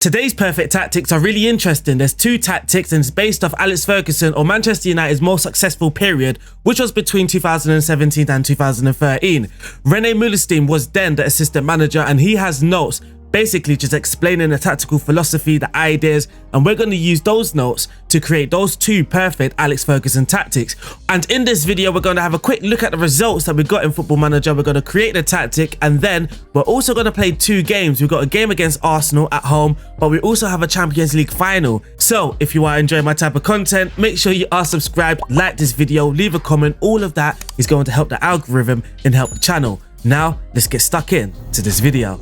Today's perfect tactics are really interesting. There's two tactics and it's based off Alex Ferguson or Manchester United's most successful period, which was between 2017 and 2013. Rene Meulensteen was then the assistant manager and he has notes basically just explaining the tactical philosophy, the ideas, and we're going to use those notes to create those two perfect Alex Ferguson tactics. And in this video, we're going to have a quick look at the results that we got in Football Manager. We're going to create the tactic and then we're also going to play two games. We've got a game against Arsenal at home, but we also have a Champions League final. So if you are enjoying my type of content, make sure you are subscribed, like this video, leave a comment. All of that is going to help the algorithm and help the channel. Now, let's get stuck in to this video.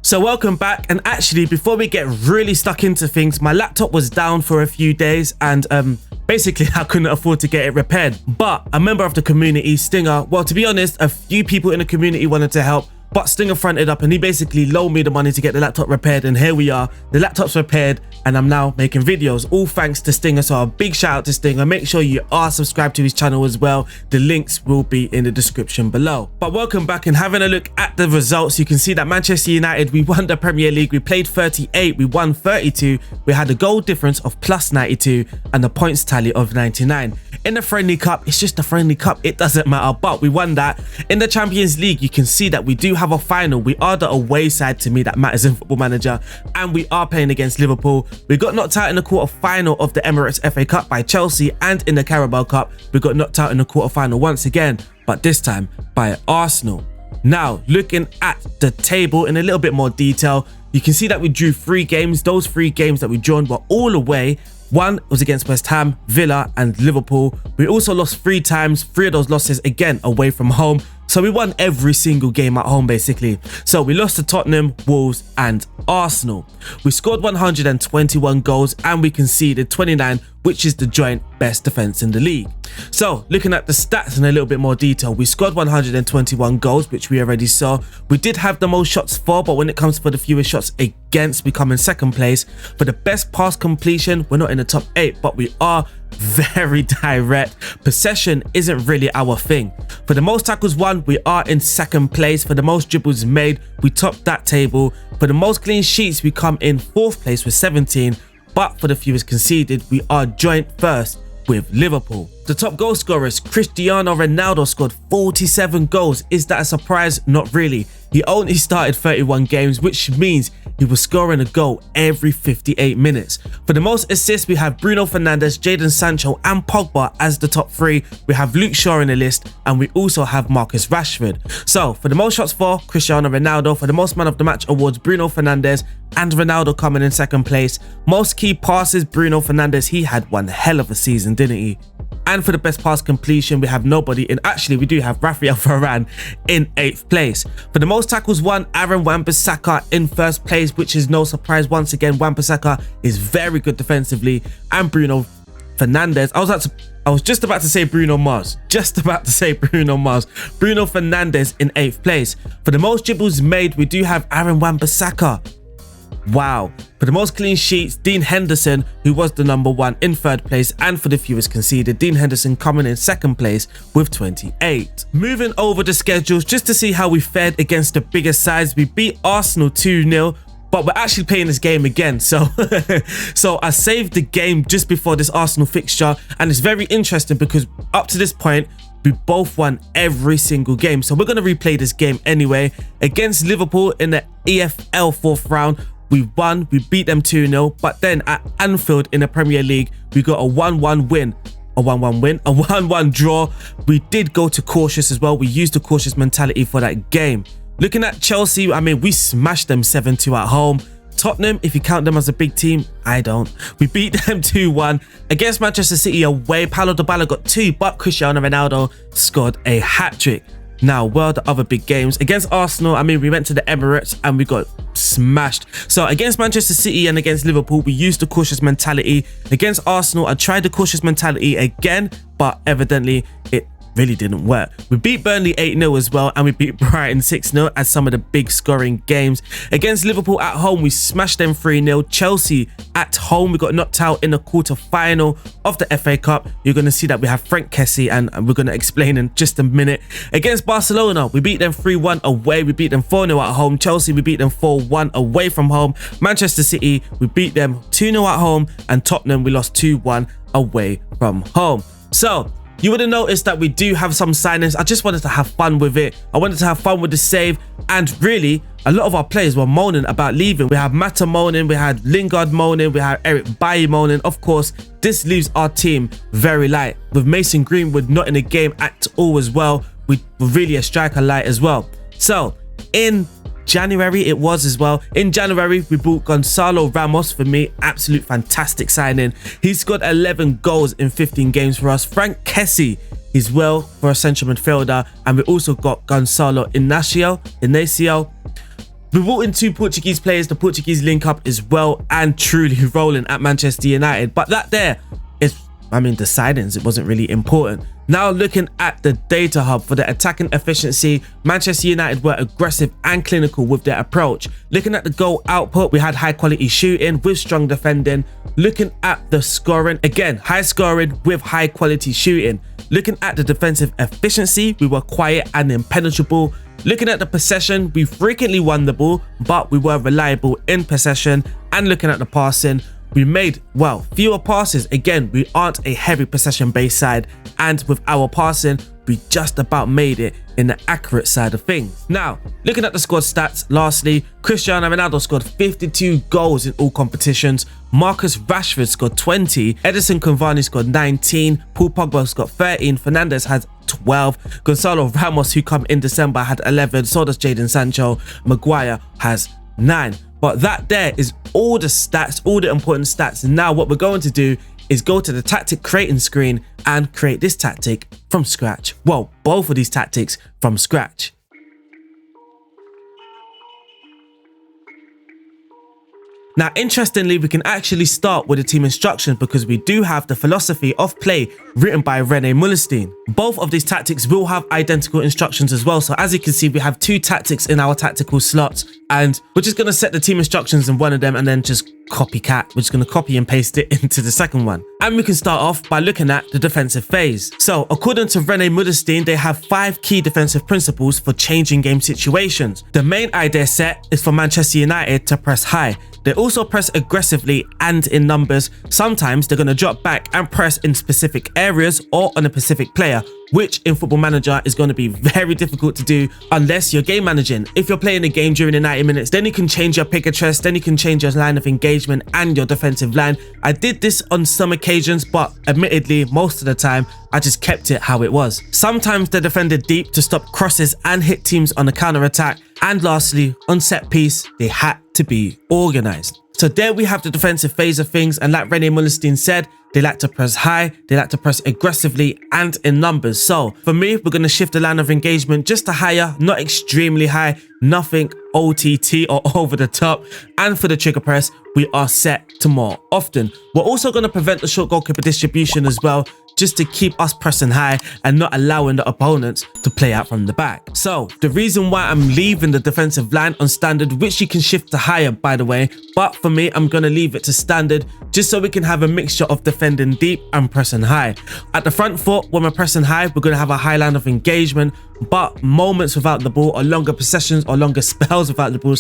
So welcome back, and actually before we get really stuck into things, my laptop was down for a few days and basically I couldn't afford to get it repaired. But a member of the community, Stinger, well, to be honest, a few people in the community wanted to help, but Stinger fronted up and he basically loaned me the money to get the laptop repaired, and here we are. The laptop's repaired and I'm now making videos, all thanks to Stinger. So a big shout out to Stinger. Make sure you are subscribed to his channel as well. The links will be in the description below. But welcome back, and having a look at the results, you can see that Manchester United, we won the Premier League. We played 38, we won 32. We had a goal difference of plus 92 and a points tally of 99. In the friendly cup, it's just a friendly cup, it doesn't matter, but we won that. In the Champions League, you can see that we do have a final. We are the away side, to me that matters in Football Manager, and we are playing against Liverpool. We got knocked out in the quarter-final of the Emirates FA Cup by Chelsea, and in the Carabao Cup, we got knocked out in the quarter-final once again, but this time by Arsenal. Now, looking at the table in a little bit more detail, you can see that we drew 3 games. Those 3 games that we drawn were all away. One was against West Ham, Villa and Liverpool. We also lost 3 times, 3 of those losses again away from home. So we won every single game at home basically. So we lost to Tottenham, Wolves and Arsenal. We scored 121 goals and we conceded 29, which is the joint best defense in the league. So looking at the stats in a little bit more detail, we scored 121 goals, which we already saw. We did have the most shots for, but when it comes for the fewest shots against, we come in second place. For the best pass completion, we're not in the top 8, but we are very direct. Possession isn't really our thing. For the most tackles won, we are in second place. For the most dribbles made, we topped that table. For the most clean sheets, we come in 4th place with 17. But for the fewest conceded, we are joint first with Liverpool. The top goal scorers, Cristiano Ronaldo scored 47 goals. Is that a surprise? Not really. He only started 31 games, which means he was scoring a goal every 58 minutes. For the most assists, we have Bruno Fernandes, Jadon Sancho and Pogba as the top 3. We have Luke Shaw in the list and we also have Marcus Rashford. So for the most shots for, Cristiano Ronaldo. For the most man of the match awards, Bruno Fernandes and Ronaldo coming in second place. Most key passes, Bruno Fernandes. He had one hell of a season, didn't he? And for the best pass completion, we have nobody in. Actually, we do have Rafael Varane in 8th place. For the most tackles won, Aaron Wan-Bissaka in 1st place, which is no surprise. Once again, Wan-Bissaka is very good defensively. And Bruno Fernandes, I was just about to say Bruno Mars. Bruno Fernandes in 8th place. For the most dribbles made, we do have Aaron Wan-Bissaka. Wow. For the most clean sheets, Dean Henderson, who was the number 1 in 3rd place, and for the fewest conceded, Dean Henderson coming in 2nd place with 28. Moving over the schedules just to see how we fared against the bigger sides. We beat Arsenal 2-0, but we're actually playing this game again. So I saved the game just before this Arsenal fixture, and it's very interesting because up to this point, we both won every single game. So we're going to replay this game anyway. Against Liverpool in the EFL 4th round, we won, we beat them 2-0, but then at Anfield in the Premier League, we got a 1-1 win, a 1-1 draw. We did go to cautious as well. We used the cautious mentality for that game. Looking at Chelsea, I mean, we smashed them 7-2 at home. Tottenham, if you count them as a big team, I don't. We beat them 2-1. Against Manchester City away, Paulo Dybala got 2, but Cristiano Ronaldo scored a hat-trick. Now, were the other big games? Against Arsenal, I mean, we went to the Emirates and we got smashed. So against Manchester City and against Liverpool, we used the cautious mentality. Against Arsenal, I tried the cautious mentality again, but evidently it really didn't work. We beat Burnley 8-0 as well, and we beat Brighton 6-0 as some of the big scoring games. Against Liverpool at home, we smashed them 3-0. Chelsea at home, we got knocked out in the quarter-final of the FA Cup. You're going to see that we have Frank Kessie, and we're going to explain in just a minute. Against Barcelona, we beat them 3-1 away. We beat them 4-0 at home. Chelsea, we beat them 4-1 away from home. Manchester City, we beat them 2-0 at home, and Tottenham, we lost 2-1 away from home. So you would have noticed that we do have some signings. I just wanted to have fun with it. I wanted to have fun with the save, and really a lot of our players were moaning about leaving. We had Mata moaning, we had Lingard moaning, we had Eric Bailly moaning. Of course, this leaves our team very light, with Mason Greenwood not in the game at all as well. We were really a striker light as well. So in January it was as well. In January, we bought Gonzalo Ramos. For me, absolute fantastic signing. He scored 11 goals in 15 games for us. Frank Kessie is well for a central midfielder, and we also got Gonzalo Inacio. We brought in 2 Portuguese players. The Portuguese link up is well and truly rolling at Manchester United. But that there is, the signings, it wasn't really important. Now looking at the data hub for the attacking efficiency, Manchester United were aggressive and clinical with their approach. Looking at the goal output, we had high quality shooting with strong defending. Looking at the scoring, again, high scoring with high quality shooting. Looking at the defensive efficiency, we were quiet and impenetrable. Looking at the possession, we frequently won the ball, but we were reliable in possession. And looking at the passing, we made, well, fewer passes. Again, we aren't a heavy possession-based side, and with our passing, we just about made it in the accurate side of things. Now, looking at the squad stats, lastly, Cristiano Ronaldo scored 52 goals in all competitions. Marcus Rashford scored 20. Edison Cavani scored 19. Paul Pogba got 13. Fernandes had 12. Gonzalo Ramos, who come in December, had 11. So does Jadon Sancho. Maguire has 9. But that there is all the stats, all the important stats. Now what we're going to do is go to the tactic creating screen and create this tactic from scratch. Well, both of these tactics from scratch. Now, interestingly, we can actually start with the team instructions because we do have the philosophy of play written by Rene Meulensteen. Both of these tactics will have identical instructions as well. So as you can see, we have 2 tactics in our tactical slots, and we're just going to set the team instructions in one of them and then just copycat. We're just going to copy and paste it into the second one. And we can start off by looking at the defensive phase. So according to Rene Meulensteen, they have 5 key defensive principles for changing game situations. The main idea set is for Manchester United to press high. They also press aggressively and in numbers. Sometimes they're going to drop back and press in specific areas or on a specific player, which in Football Manager is going to be very difficult to do unless you're game managing. If you're playing a game during the 90 minutes, then you can change your pick of chest, then you can change your line of engagement and your defensive line. I did this on some occasions, but admittedly, most of the time, I just kept it how it was. Sometimes they defended deep to stop crosses and hit teams on the counter attack. And lastly, on set piece, they had to be organized. So there we have the defensive phase of things, and like Rene Meulensteen said, they like to press high, they like to press aggressively and in numbers. So for me, we're going to shift the line of engagement just to higher, not extremely high, nothing OTT or over the top. And for the trigger press, we are set to more often. We're also going to prevent the short goalkeeper distribution as well, just to keep us pressing high and not allowing the opponents to play out from the back. So the reason why I'm leaving the defensive line on standard, which you can shift to higher by the way, but for me, I'm going to leave it to standard just so we can have a mixture of defending deep and pressing high. At the front foot, when we're pressing high, we're going to have a high line of engagement, but moments without the ball or longer possessions or longer spells without the ball,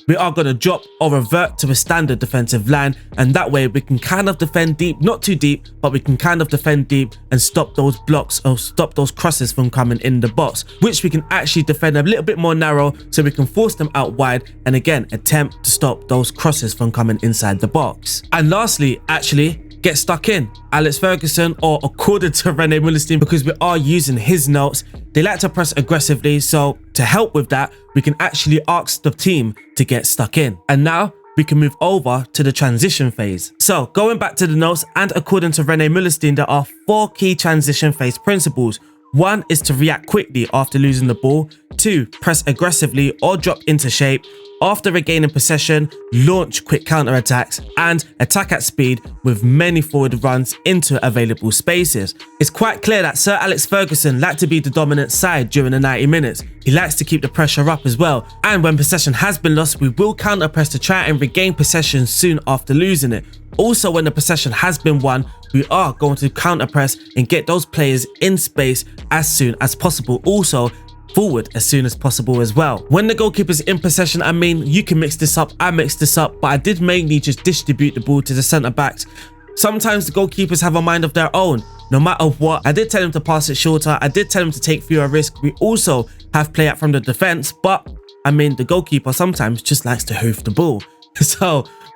we are going to drop or revert to a standard defensive line, and that way we can kind of defend deep, not too deep, but we can kind of defend deep and stop those blocks or stop those crosses from coming in the box, which we can actually defend a little bit more narrow so we can force them out wide and again attempt to stop those crosses from coming inside the box. And lastly, actually get stuck in. Alex Ferguson, or according to Rene Meulensteen, because we are using his notes, they like to press aggressively, so to help with that, we can actually ask the team to get stuck in. And now we can move over to the transition phase. So going back to the notes, and according to Rene Meulensteen, there are 4 key transition phase principles. One is to react quickly after losing the ball. 2, press aggressively or drop into shape. After regaining possession, launch quick counter-attacks and attack at speed with many forward runs into available spaces. It's quite clear that Sir Alex Ferguson liked to be the dominant side during the 90 minutes. He likes to keep the pressure up as well. And when possession has been lost, we will counter-press to try and regain possession soon after losing it. Also, when the possession has been won, we are going to counter-press and get those players in space as soon as possible. Also, forward as soon as possible as well. When the goalkeeper's in possession, I mean, you can mix this up, I mixed this up, but I did mainly just distribute the ball to the centre backs. Sometimes the goalkeepers have a mind of their own. No matter what, I did tell him to pass it shorter, I did tell him to take fewer risks. We also have play out from the defence, but I mean, the goalkeeper sometimes just likes to hoof the ball.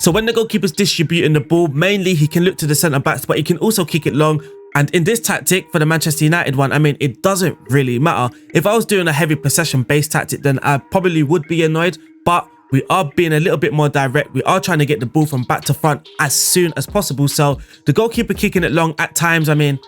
So when the goalkeeper's distributing the ball, mainly he can look to the centre backs, but he can also kick it long. And in this tactic for the Manchester United one, I mean, it doesn't really matter. If I was doing a heavy possession-based tactic, then I probably would be annoyed. But we are being a little bit more direct. We are trying to get the ball from back to front as soon as possible. So the goalkeeper kicking it long at times, I mean,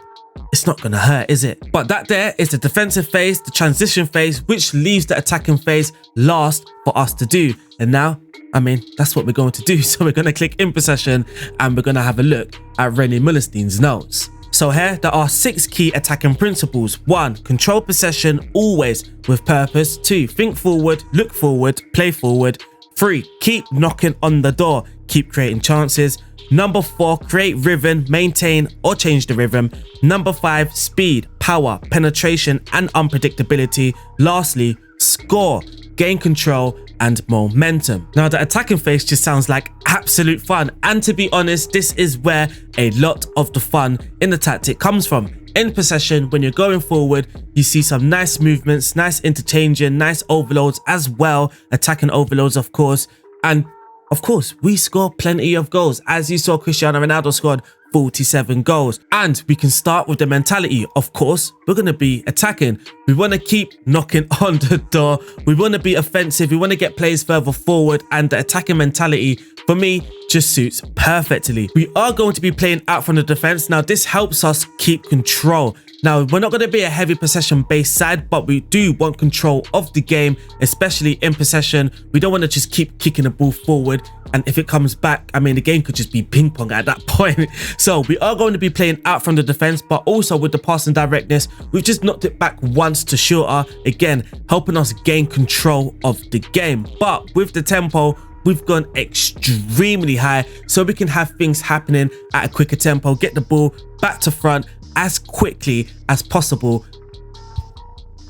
it's not going to hurt, is it? But that there is the defensive phase, the transition phase, which leaves the attacking phase last for us to do. And now, I mean, that's what we're going to do. So we're going to click in possession and we're going to have a look at Rene Meullensteen's notes. So here, there are 6 key attacking principles. 1, control possession always with purpose. 2, think forward, look forward, play forward. 3, keep knocking on the door, keep creating chances. Number 4, create rhythm, maintain or change the rhythm. Number 5, speed, power, penetration and unpredictability. Lastly, score, gain control and momentum. Now the attacking phase just sounds like absolute fun, and to be honest, this is where a lot of the fun in the tactic comes from. In possession, when you're going forward, you see some nice movements, nice interchanging, nice overloads as well, attacking overloads of course, and of course we score plenty of goals. As you saw, Cristiano Ronaldo scored 47 goals. And we can start with the mentality. Of course, we're going to be attacking. We want to keep knocking on the door. We want to be offensive. We want to get players further forward, and the attacking mentality for me just suits perfectly. We are going to be playing out from the defense. Now this helps us keep control. Now, we're not going to be a heavy possession-based side, but we do want control of the game, especially in possession. We don't want to just keep kicking the ball forward, and if it comes back, I mean, the game could just be ping-pong at that point. So we are going to be playing out from the defense, but also with the passing directness, we've just knocked it back once to shorter, again, helping us gain control of the game. But with the tempo, we've gone extremely high, so we can have things happening at a quicker tempo, get the ball back to front as quickly as possible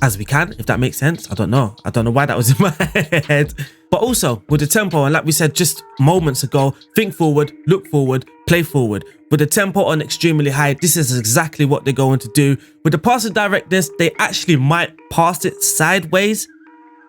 as we can, if that makes sense. I don't know why that was in my head. But also with the tempo, and like we said just moments ago, think forward, look forward, play forward. With the tempo on extremely high, this is exactly what they're going to do. With the passing directness, they actually might pass it sideways.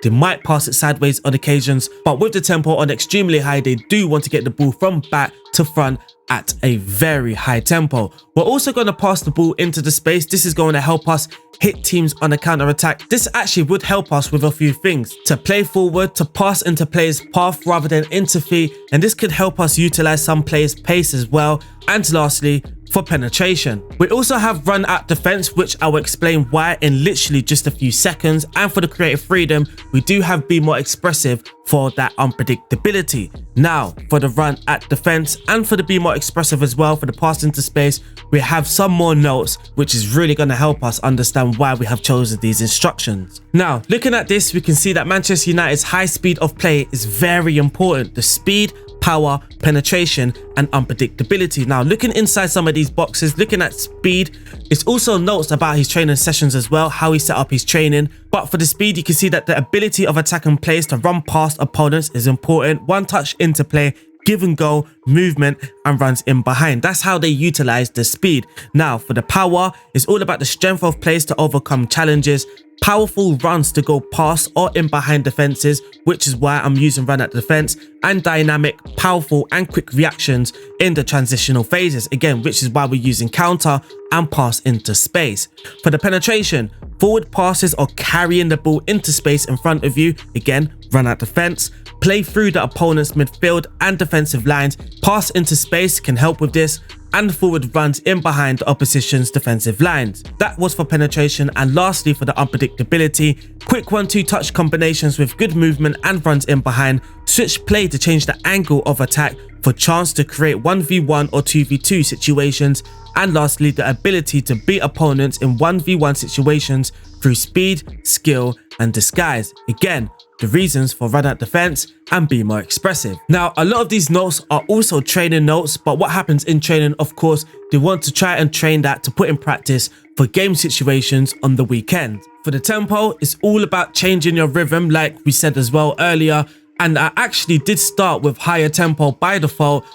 They might pass it sideways on occasions, but with the tempo on extremely high, they do want to get the ball from back to front at a very high tempo. We're also going to pass the ball into the space. This is going to help us hit teams on a counter attack. This actually would help us with a few things: to play forward, to pass into players' path rather than interfere, and this could help us utilize some players' pace as well. And lastly, for penetration. We also have run at defense, which I will explain why in literally just a few seconds. And for the creative freedom, we do have be more expressive for that unpredictability. Now for the run at defense and for the be more expressive as well, for the pass into space, we have some more notes, which is really going to help us understand why we have chosen these instructions. Now looking at this, we can see that Manchester United's high speed of play is very important. The speed, power, penetration and unpredictability. Now looking inside some of these boxes, looking at speed, it's also notes about his training sessions as well, how he set up his training. But for the speed, you can see that the ability of attacking players to run past opponents is important. One touch into play, give and go, movement and runs in behind. That's how they utilize the speed. Now for the power, it's all about the strength of players to overcome challenges, powerful runs to go past or in behind defenses, which is why I'm using run at defense, and dynamic, powerful and quick reactions in the transitional phases, again, which is why we're using counter and pass into space. For the penetration, forward passes or carrying the ball into space in front of you, again, run at defense. Play through the opponent's midfield and defensive lines, pass into space can help with this. and forward runs in behind the opposition's defensive lines. That was for penetration, and lastly for the unpredictability, quick 1-2 touch combinations with good movement and runs in behind, switch play to change the angle of attack for chance to create 1v1 or 2v2 situations, and lastly the ability to beat opponents in 1v1 situations through speed, skill and disguise. Again, the reasons for run out defense and be more expressive. Now, a lot of these notes are also training notes, but what happens in training, of course, they want to try and train that to put in practice for game situations on the weekend. For the tempo, it's all about changing your rhythm, like we said as well earlier, and I actually did start with higher tempo by default,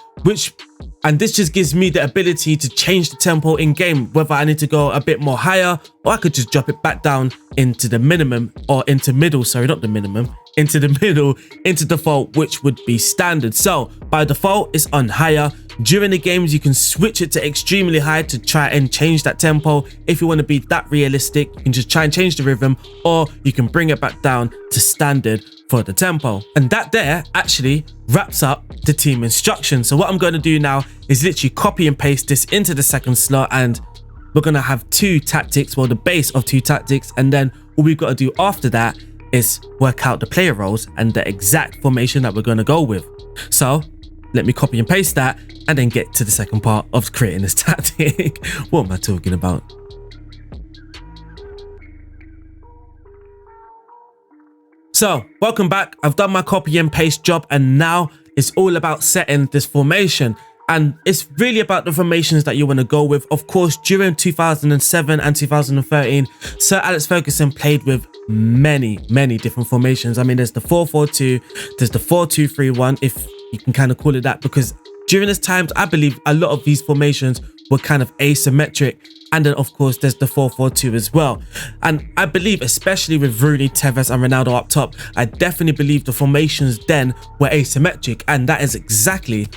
and this just gives me the ability to change the tempo in game, whether I need to go a bit more higher or I could just drop it back down into the minimum, or into middle, sorry, not the minimum, into the middle, into default, which would be standard. So by default, it's on higher. During the games, you can switch it to extremely high to try and change that tempo. If you want to be that realistic, you can just try and change the rhythm, or you can bring it back down to standard for the tempo. And that there actually wraps up the team instructions. So what I'm going to do now is literally copy and paste this into the second slot, and we're going to have 2 tactics, well, the base of 2 tactics, and then all we've got to do after that is work out the player roles and the exact formation that we're going to go with. So let me copy and paste that and then get to the second part of creating this tactic. What am I talking about? So welcome back. I've done my copy and paste job, and now it's all about setting this formation. And it's really about the formations that you want to go with. Of course, during 2007 and 2013, Sir Alex Ferguson played with many different formations. I mean, there's the 4-4-2, there's the 4-2-3-1, if you can kind of call it that, because during this time, I believe a lot of these formations were kind of asymmetric. And then, of course, there's the 4-4-2 as well. And I believe, especially with Rooney, Tevez and Ronaldo up top, I definitely believe the formations then were asymmetric. And that is exactly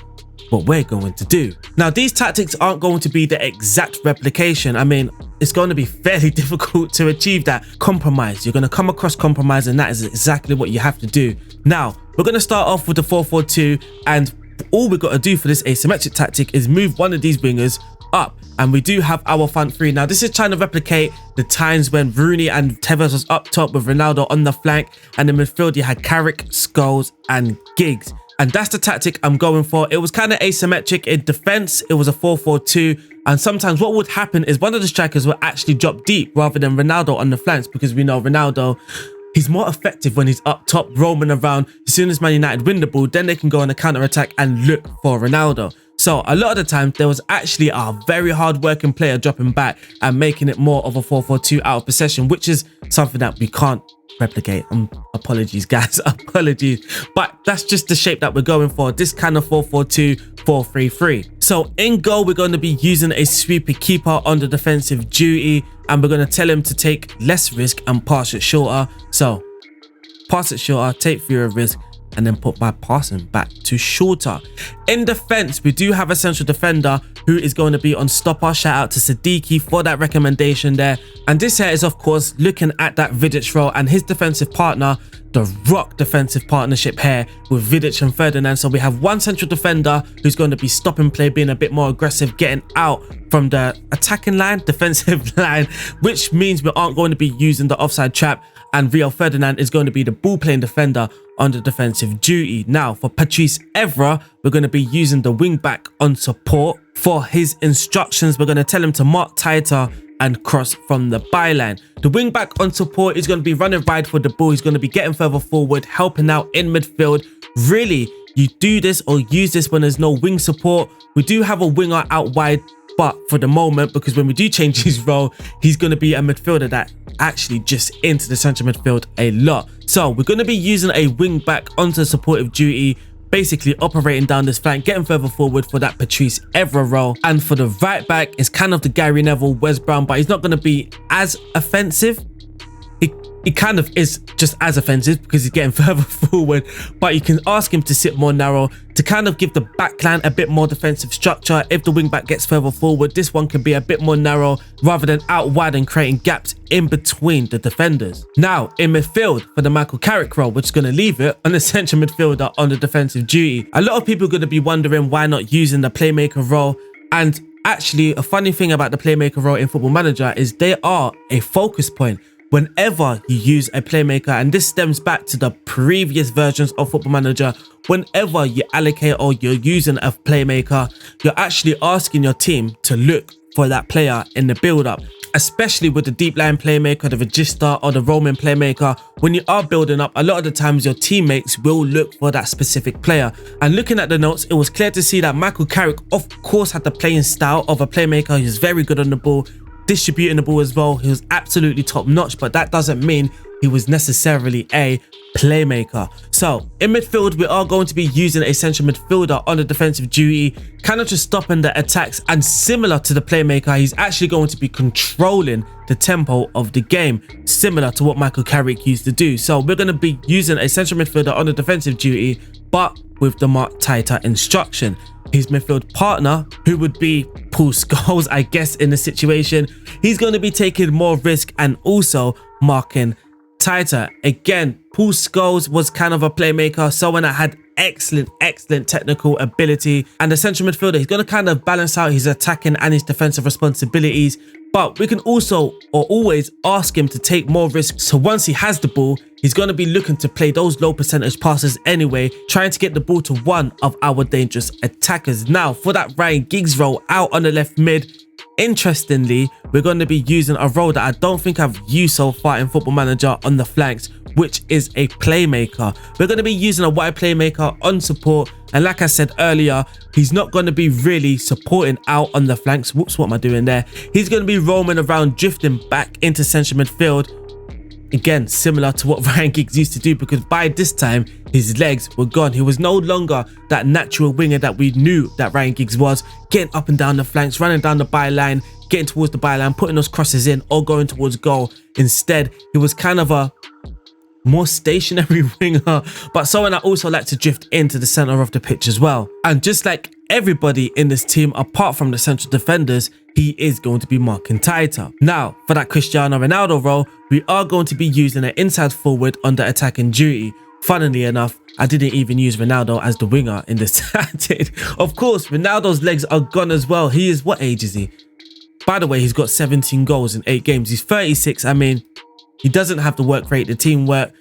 what we're going to do. Now, these tactics aren't going to be the exact replication. I mean, it's going to be fairly difficult to achieve that compromise. You're going to come across compromise, and that is exactly what you have to do. Now, we're going to start off with the 4-4-2, and all we've got to do for this asymmetric tactic is move one of these wingers up, and we do have our front three. Now, this is trying to replicate the times when Rooney and Tevez was up top with Ronaldo on the flank, and in midfield you had Carrick, Scholes and Giggs. And that's the tactic I'm going for. It was kind of asymmetric. In defense, it was a 4-4-2. And sometimes what would happen is one of the strikers will actually drop deep rather than Ronaldo on the flanks, because we know Ronaldo, he's more effective when he's up top, roaming around. As soon as Man United win the ball, then they can go on a counter-attack and look for Ronaldo. So a lot of the time, there was actually a very hard-working player dropping back and making it more of a 4-4-2 out of possession, which is something that we can't replicate. Apologies, guys, apologies. But that's just the shape that we're going for, this kind of 4-4-2, 4-3-3. So in goal, we're going to be using a sweeper keeper on the defensive duty, and we're going to tell him to take less risk and pass it shorter. So pass it shorter, take fewer risk, and then put my passing back to shorter. In defense, we do have a central defender who is going to be on stopper. Shout out to Siddiqui for that recommendation there. And this here is, of course, looking at that Vidic role and his defensive partner, the rock defensive partnership here with Vidic and Ferdinand. So we have one central defender who's going to be stopping play, being a bit more aggressive, getting out from the attacking line, defensive line, which means we aren't going to be using the offside trap. And Rio Ferdinand is going to be the ball playing defender on the defensive duty. Now, for Patrice Evra, we're going to be using the wing back on support. For his instructions, we're going to tell him to mark tighter and cross from the byline. The wing back on support is going to be running wide for the ball. He's going to be getting further forward, helping out in midfield. Really, you do this or use this when there's no wing support. We do have a winger out wide, but for the moment, because when we do change his role, he's going to be a midfielder that actually just into the central midfield a lot. So we're going to be using a wing back onto supportive duty, basically operating down this flank, getting further forward for that Patrice Evra role. And for the right back, it's kind of the Gary Neville, Wes Brown, but he's not going to be as offensive. He kind of is just as offensive because he's getting further forward, but you can ask him to sit more narrow to kind of give the backline a bit more defensive structure. If the wing back gets further forward, this one can be a bit more narrow rather than out wide and creating gaps in between the defenders. Now, in midfield, for the Michael Carrick role, which is going to leave it on the central midfielder on the defensive duty. A lot of people are going to be wondering why not using the playmaker role. And Actually, a funny thing about the playmaker role in Football Manager is they are a focus point whenever you use a playmaker, and this stems back to the previous versions of Football Manager. Whenever you allocate or you're using a playmaker, you're actually asking your team to look for that player in the build-up, especially with the deep line playmaker, the regista or the roaming playmaker. When you are building up, a lot of the times your teammates will look for that specific player. And looking at the notes, it was clear to see that Michael Carrick of course had the playing style of a playmaker. He was very good on the ball, distributing the ball as well. He was absolutely top notch, but that doesn't mean he was necessarily a playmaker. So in midfield, we are going to be using a central midfielder on the defensive duty, kind of just stopping the attacks, and similar to the playmaker, he's actually going to be controlling the tempo of the game, similar to what Michael Carrick used to do. So we're going to be using a central midfielder on the defensive duty, but with the Mark tighter instruction. His midfield partner, who would be Paul Scholes, I guess, in the situation, he's going to be taking more risk and also marking tighter. Again, Paul Scholes was kind of a playmaker, someone that had excellent technical ability, and the central midfielder, he's going to kind of balance out his attacking and his defensive responsibilities, but we can also or always ask him to take more risks. So once he has the ball, he's going to be looking to play those low percentage passes anyway, trying to get the ball to one of our dangerous attackers. Now for that Ryan Giggs role out on the left mid, interestingly, we're going to be using a role that I don't think I've used so far in Football Manager on the flanks, which is a playmaker. We're going to be using a wide playmaker on support, and like I said earlier, he's not going to be really supporting out on the flanks. Whoops, what am I doing there? He's going to be roaming around, drifting back into central midfield. Again, similar to what Ryan Giggs used to do, because by this time his legs were gone. He was no longer that natural winger that we knew that Ryan Giggs was, getting up and down the flanks, running down the byline, getting towards the byline, putting those crosses in or going towards goal. Instead, he was kind of a more stationary winger, but someone that also liked to drift into the center of the pitch as well. And just like everybody in this team, apart from the central defenders, he is going to be marking tighter. Now, for that Cristiano Ronaldo role, we are going to be using an inside forward under attacking duty. Funnily enough, I didn't even use Ronaldo as the winger in this tactic. Of course, Ronaldo's legs are gone as well. He is, what age is he? By the way, he's got 17 goals in 8 games. He's 36. I mean, he doesn't have the work rate, the teamwork.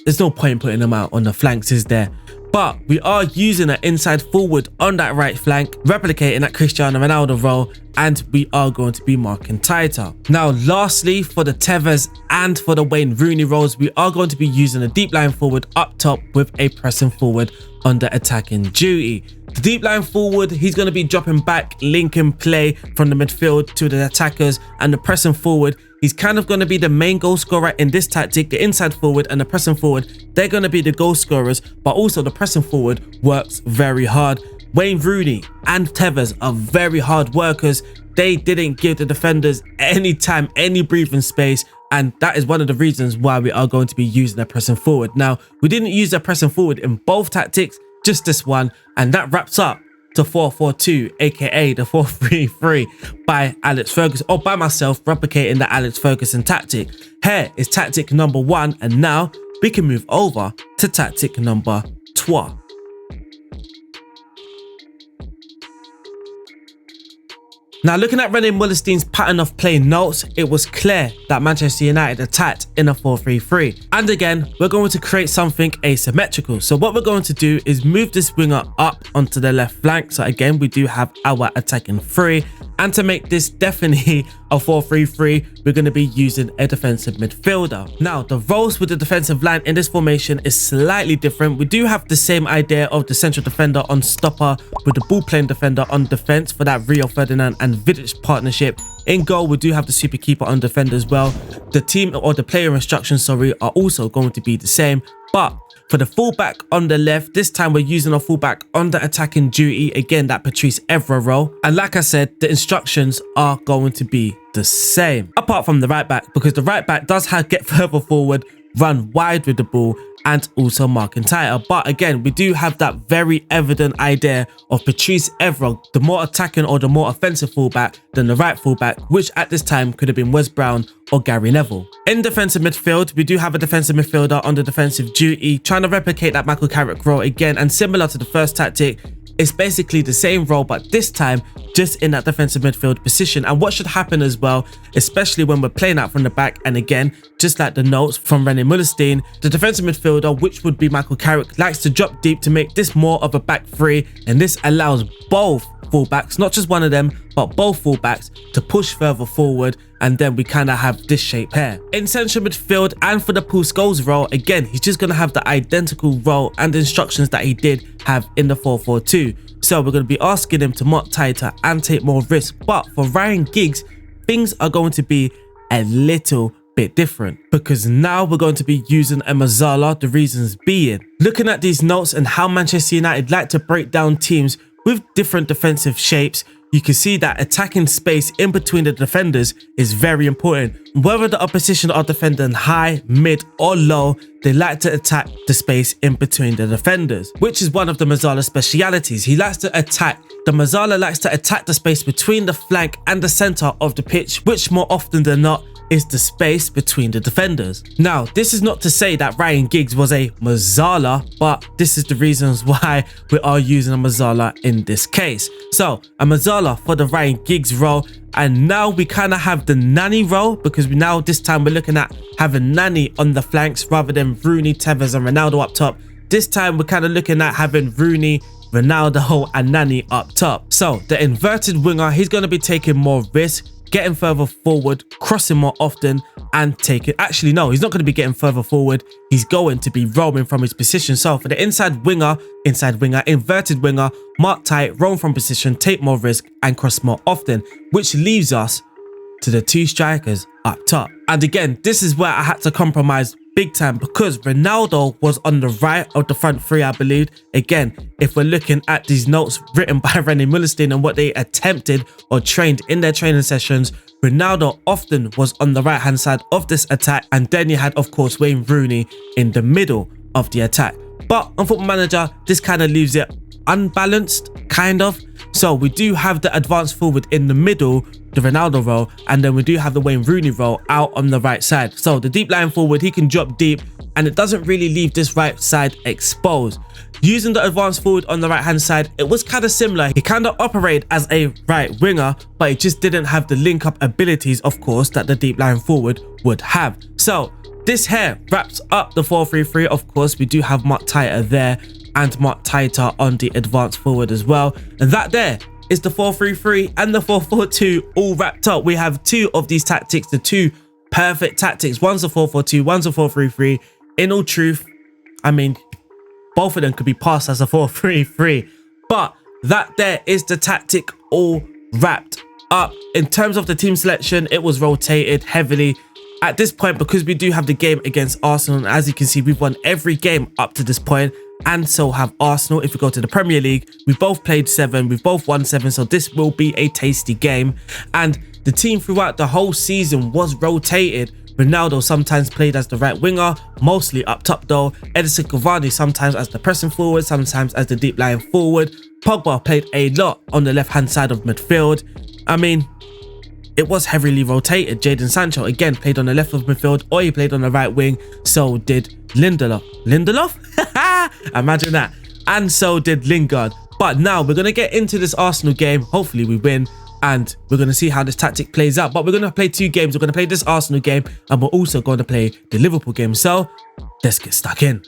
There's no point putting him out on the flanks, is there? But we are using an inside forward on that right flank, replicating that Cristiano Ronaldo role, and we are going to be marking tighter. Now, lastly, for the Tevez and for the Wayne Rooney roles, we are going to be using a deep line forward up top with a pressing forward under attacking duty. The deep line forward, he's going to be dropping back, linking play from the midfield to the attackers, and the pressing forward, he's kind of going to be the main goal scorer in this tactic. The inside forward and the pressing forward, they're going to be the goal scorers, but also the pressing forward works very hard. Wayne Rooney and Tevez are very hard workers. They didn't give the defenders any time, any breathing space, and that is one of the reasons why we are going to be using a pressing forward. Now, we didn't use a pressing forward in both tactics, just this one, and that wraps up the 4-4-2, aka the 4-3-3 by Alex Ferguson, or by myself, replicating the Alex Ferguson tactic. Here is tactic number 1, and now we can move over to tactic number 2. Now, looking at Rene Meulenssteen's pattern of play notes, it was clear that Manchester United attacked in a 4-3-3. And again, we're going to create something asymmetrical. So what we're going to do is move this winger up onto the left flank. So again, we do have our attacking 3. And to make this definitely a 4-3-3, we're going to be using a defensive midfielder. Now, the roles with the defensive line in this formation is slightly different. We do have the same idea of the central defender on stopper with the ball playing defender on defense for that Rio Ferdinand and Vidic partnership. In goal, we do have the super keeper on defender as well. The team or the player instructions, sorry, are also going to be the same. But for the fullback on the left, this time we're using a fullback under attacking duty. Again, that Patrice Evra role. And like I said, the instructions are going to be the same. Apart from the right back, because the right back does have get further forward, run wide with the ball, and also marking tighter. But again, we do have that very evident idea of Patrice Evra, the more attacking or the more offensive fullback than the right fullback, which at this time could have been Wes Brown or Gary Neville. In defensive midfield, we do have a defensive midfielder on the defensive duty, trying to replicate that Michael Carrick role again, and similar to the first tactic, it's basically the same role, but this time just in that defensive midfield position. And what should happen as well, especially when we're playing out from the back, and again, just like the notes from Rene Meulensteen, the defensive midfielder, which would be Michael Carrick, likes to drop deep to make this more of a back three, and this allows both fullbacks, not just one of them, but both fullbacks, to push further forward, and then we kind of have this shape here. In central midfield and for the Paul Scholes role, again, he's just going to have the identical role and instructions that he did have in the 4-4-2. So we're going to be asking him to mark tighter and take more risk. But for Ryan Giggs, things are going to be a little bit different, because now we're going to be using a Mezzala, the reasons being, looking at these notes and how Manchester United like to break down teams with different defensive shapes, you can see that attacking space in between the defenders is very important. Whether the opposition are defending high, mid or low, they like to attack the space in between the defenders, which is one of the Mezzala specialities. He likes to attack. The Mezzala likes to attack the space between the flank and the centre of the pitch, which more often than not is the space between the defenders. Now, this is not to say that Ryan Giggs was a Mezzala, but this is the reasons why we are using a Mezzala in this case. So, a Mezzala for the Ryan Giggs role, and now we kind of have the Nani role, because this time we're looking at having Nani on the flanks rather than Rooney, Tevez and Ronaldo up top. This time we're kind of looking at having Rooney, Ronaldo and Nani up top. So, the inverted winger, he's going to be taking more risk, getting further forward, crossing more often and taking... Actually, no, he's not going to be getting further forward. He's going to be roaming from his position. So for the inside winger, inverted winger, mark tight, roam from position, take more risk and cross more often, which leaves us to the two strikers up top. And again, this is where I had to compromise big time, because Ronaldo was on the right of the front three, I believe. Again, if we're looking at these notes written by Rene Meulensteen and what they attempted or trained in their training sessions, Ronaldo often was on the right hand side of this attack, and then you had, of course, Wayne Rooney in the middle of the attack. But on Football Manager, this kind of leaves it unbalanced, kind of. So we do have the advanced forward in the middle, the Ronaldo role, and then we do have the Wayne Rooney role out on the right side. So the deep line forward, he can drop deep and it doesn't really leave this right side exposed. Using the advanced forward on the right hand side, it was kind of similar. He kind of operated as a right winger, but he just didn't have the link up abilities, of course, that the deep line forward would have. So this here wraps up the 4-3-3. Of course, we do have Mark Tighter there and Mark Tighter on the advanced forward as well. And that there is the 4-3-3 and the 4-4-2 all wrapped up. We have two of these tactics, the two perfect tactics. One's a 4-4-2, one's a 4-3-3. In all truth, I mean, both of them could be passed as a 4-3-3. But that there is the tactic all wrapped up. In terms of the team selection, it was rotated heavily. At this point, because we do have the game against Arsenal, and as you can see, we've won every game up to this point, and so have Arsenal. If we go to the Premier League, we've both played 7, we've both won 7, so this will be a tasty game. And the team throughout the whole season was rotated. Ronaldo sometimes played as the right winger, mostly up top though. Edison Cavani sometimes as the pressing forward, sometimes as the deep lying forward. Pogba played a lot on the left hand side of midfield. I mean, it was heavily rotated. Jadon Sancho again played on the left of midfield, or he played on the right wing. So did Lindelof. Imagine that. And so did Lingard. But now we're going to get into this Arsenal game. Hopefully we win. And we're going to see how this tactic plays out. But we're going to play two games. We're going to play this Arsenal game, and we're also going to play the Liverpool game. So let's get stuck in.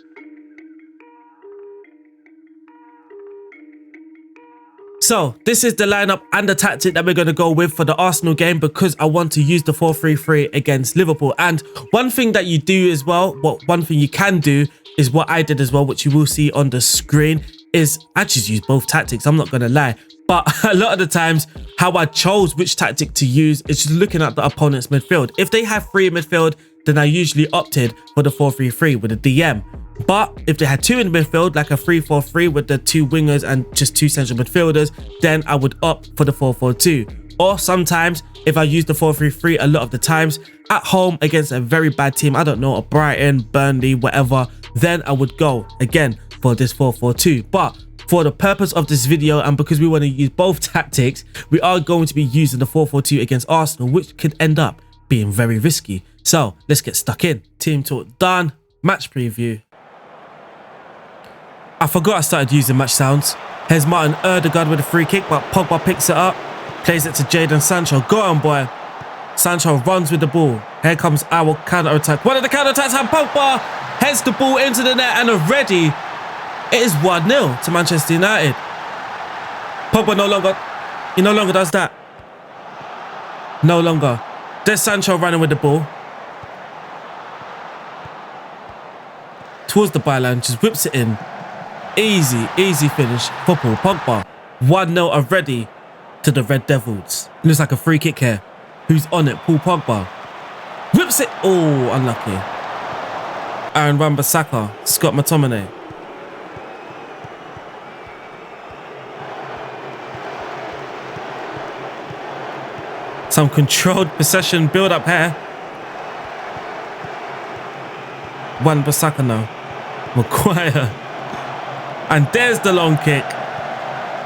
So this is the lineup and the tactic that we're going to go with for the Arsenal game, because I want to use the 4-3-3 against Liverpool. And one thing that you do as well, one thing you can do is what I did as well, which you will see on the screen, is I just use both tactics. I'm not going to lie. But a lot of the times, how I chose which tactic to use is just looking at the opponent's midfield. If they have 3 in midfield, then I usually opted for the 4-3-3 with a DM. But if they had 2 in midfield, like a 3-4-3 with the 2 wingers and just 2 central midfielders, then I would opt for the 4-4-2. Or sometimes, if I use the 4-3-3 a lot of the times, at home against a very bad team, I don't know, a Brighton, Burnley, whatever, then I would go, again, for this 4-4-2. But for the purpose of this video, and because we want to use both tactics, we are going to be using the 4-4-2 against Arsenal, which could end up being very risky. So let's get stuck in. Team talk done. Match preview. I forgot I started using match sounds. Here's Martin Ødegaard with a free kick, but Pogba picks it up. Plays it to Jadon Sancho. Go on, boy. Sancho runs with the ball. Here comes our counter-attack. One of the counter-attacks, and Pogba heads the ball into the net, and already it is 1-0 to Manchester United. Pogba no longer does that. No longer. There's Sancho running with the ball. Towards the byline, just whips it in. Easy finish. Football, Pogba. 1-0 already to the Red Devils. Looks like a free kick here. Who's on it? Paul Pogba. Whips it. Oh, unlucky. Aaron Wan-Bissaka. Scott McTominay. Some controlled possession build up here. Wan-Bissaka now. Maguire. And there's the long kick.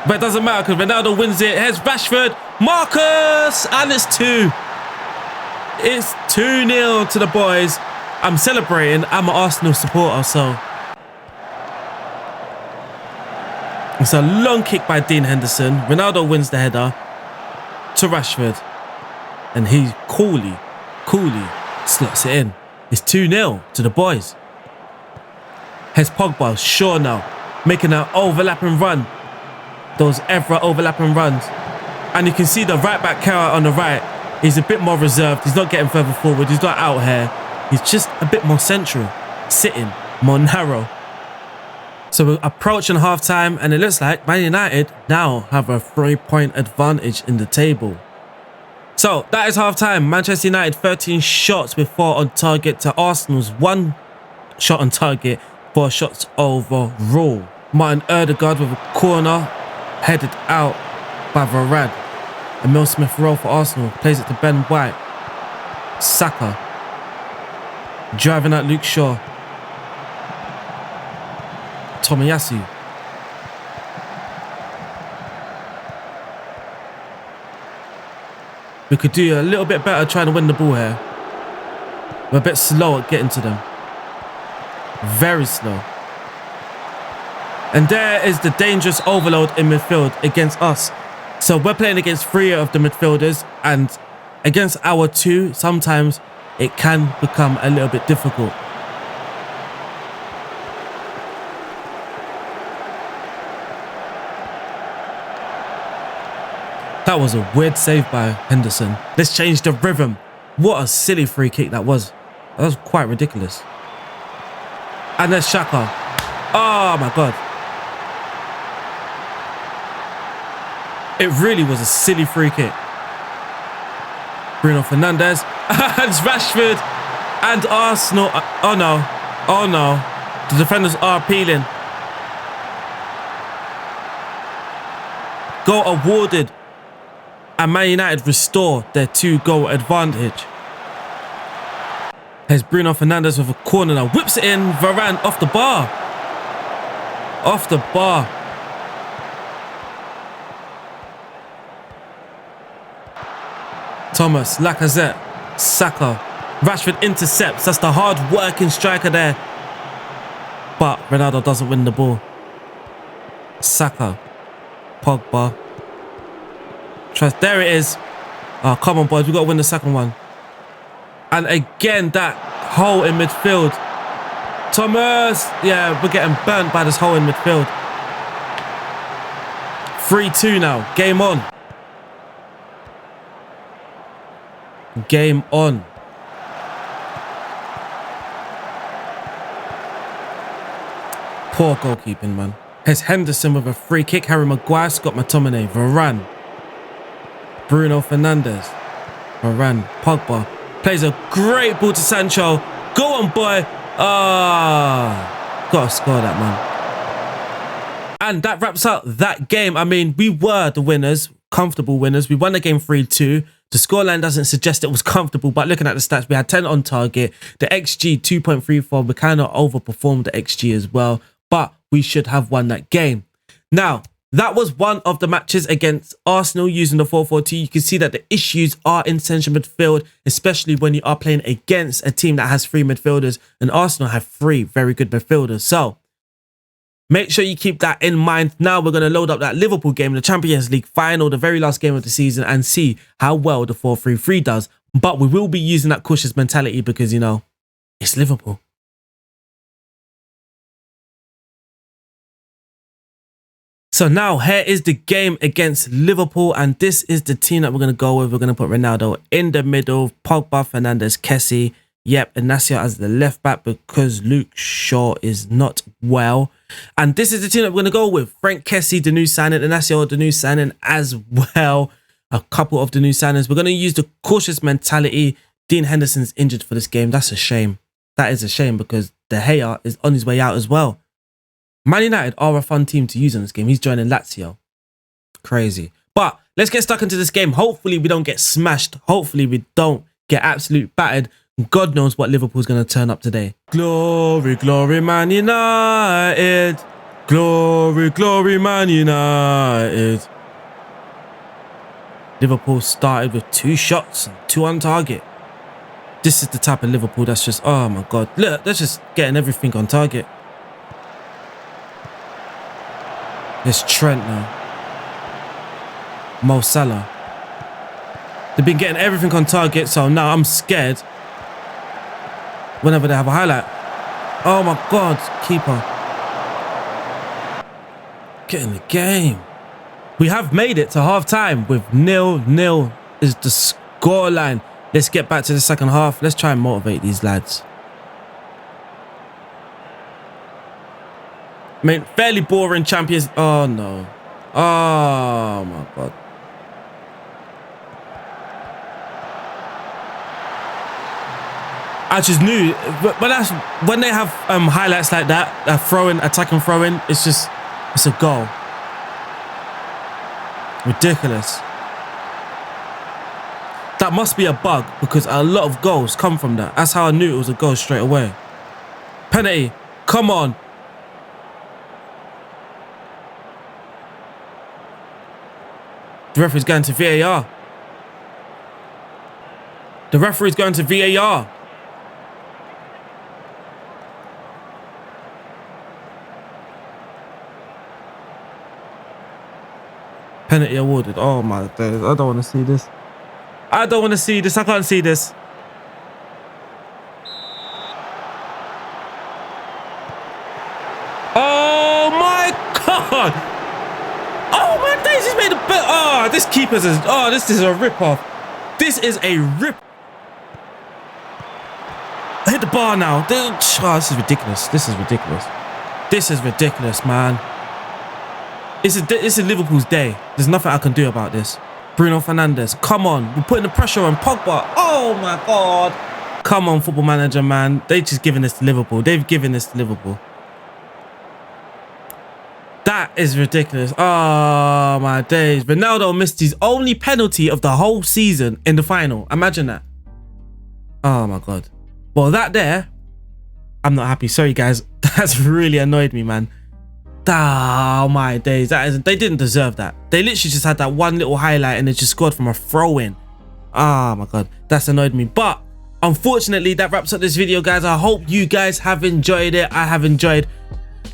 But it doesn't matter because Ronaldo wins it. Here's Rashford. Marcus. And it's 2. It's 2-0 to the boys. I'm celebrating. I'm an Arsenal supporter, so. It's a long kick by Dean Henderson. Ronaldo wins the header to Rashford. And he coolly slots it in. It's 2-0 to the boys. Here's Pogba, sure now. Making an overlapping run. Those ever overlapping runs. And you can see the right back Carrot on the right. He's a bit more reserved. He's not getting further forward. He's not out here. He's just a bit more central. Sitting more narrow. So we're approaching half-time, and it looks like Man United now have a 3-point advantage in the table. So that is half-time. Manchester United 13 shots with 4 on target to Arsenal's 1 shot on target, 4 shots overall. Martin Odegaard with a corner headed out by Varane. Emile Smith-Rowe for Arsenal plays it to Ben White. Saka driving out Luke Shaw. Tomiyasu. We could do a little bit better trying to win the ball here. We're a bit slow at getting to them. Very slow. And there is the dangerous overload in midfield against us. So we're playing against 3 of the midfielders, and against our 2, sometimes it can become a little bit difficult. That was a weird save by Henderson. Let's change the rhythm. What a silly free kick that was. That was quite ridiculous. And there's Xhaka. Oh my God. It really was a silly free kick. Bruno Fernandes. And Rashford. And Arsenal. Oh no. Oh no. The defenders are appealing. Goal awarded. And Man United restore their 2-goal advantage. Here's Bruno Fernandes with a corner now. Whips it in. Varane off the bar. Off the bar. Thomas, Lacazette, Saka. Rashford intercepts. That's the hard-working striker there. But Ronaldo doesn't win the ball. Saka. Pogba. Trust. There it is. Oh, come on, boys. We've got to win the second one. And again, that hole in midfield. Thomas. Yeah, we're getting burnt by this hole in midfield. 3-2 now. Game on. Game on. Poor goalkeeping, man. Here's Henderson with a free kick. Harry Maguire, Scott McTominay, Varane. Bruno Fernandes. Varane. Pogba. Plays a great ball to Sancho. Go on, boy. Ah. Gotta score that, man. And that wraps up that game. I mean, we were the winners. Comfortable winners. We won the game 3-2. The scoreline doesn't suggest it was comfortable, but looking at the stats, we had 10 on target. The XG 2.34. We kind of overperformed the XG as well, but we should have won that game. Now, that was one of the matches against Arsenal using the 4-4-2. You can see that the issues are in central midfield, especially when you are playing against a team that has 3 midfielders, and Arsenal have 3 very good midfielders. So, Make sure you keep that in mind. Now we're going to load up that Liverpool game, the Champions League final, the very last game of the season, and see how well the 4-3-3 does. But we will be using that cautious mentality because, you know, it's Liverpool. So now here is the game against Liverpool, and this is the team that we're going to go with. We're going to put Ronaldo in the middle, Pogba, Fernandes, Kessie. Yep, Inacio as the left back because Luke Shaw is not well. And this is the team that we're going to go with. Frank Kessie, the new signing, Inacio, the new signing as well. A couple of the new signings. We're going to use the cautious mentality. Dean Henderson's injured for this game. That's a shame. That is a shame because De Gea is on his way out as well. Man United are a fun team to use on this game. He's joining Lazio. Crazy. But let's get stuck into this game. Hopefully we don't get smashed. Hopefully we don't get absolute battered. God knows what Liverpool's going to turn up today. Glory, glory, Man United. Glory, glory, Man United. Liverpool started with 2 shots and 2 on target. This is the type of Liverpool that's just, oh my God. Look, they're just getting everything on target. It's Trent now. Mo Salah. They've been getting everything on target, so now I'm scared whenever they have a highlight. Oh my God, keeper. Get in the game. We have made it to half-time with 0-0 is the scoreline. Let's get back to the second half. Let's try and motivate these lads. I mean, fairly boring Champions. Oh, no. Oh, my God. I just knew. But that's when they have highlights like that, attacking throwing, it's a goal. Ridiculous. That must be a bug because a lot of goals come from that. That's how I knew it was a goal straight away. Penalty. Come on. The referee's going to VAR. The referee's going to VAR. Penalty awarded. Oh my days. I don't want to see this. I don't want to see this. I can't see this. Oh my God. Oh my days. He's made a bit. Oh, this keeper's is. Oh, this is a rip-off. This is a rip. I hit the bar now. Oh, this is ridiculous. This is ridiculous. This is ridiculous, man. It's a Liverpool's day. There's nothing I can do about this. Bruno Fernandes, come on. We're putting the pressure on Pogba. Oh, my God. Come on, Football Manager, man. They've just given this to Liverpool. They've given this to Liverpool. That is ridiculous. Oh, my days. Ronaldo missed his only penalty of the whole season in the final. Imagine that. Oh, my God. Well, that there, I'm not happy. Sorry, guys. That's really annoyed me, man. Oh my days, they didn't deserve that. They literally just had that one little highlight and they just scored from a throw-in. Oh my God, that's annoyed me. But unfortunately, that wraps up this video, guys. I hope you guys have enjoyed it. I have enjoyed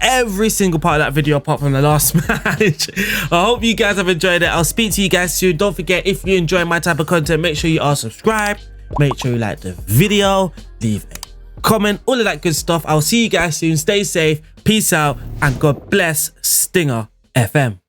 every single part of that video apart from the last match. I hope you guys have enjoyed it. I'll speak to you guys soon. Don't forget, if you enjoy my type of content, make sure you are subscribed. Make sure you like the video, leave a comment, all of that good stuff. I'll see you guys soon. Stay safe, peace out, and God bless Stinger FM.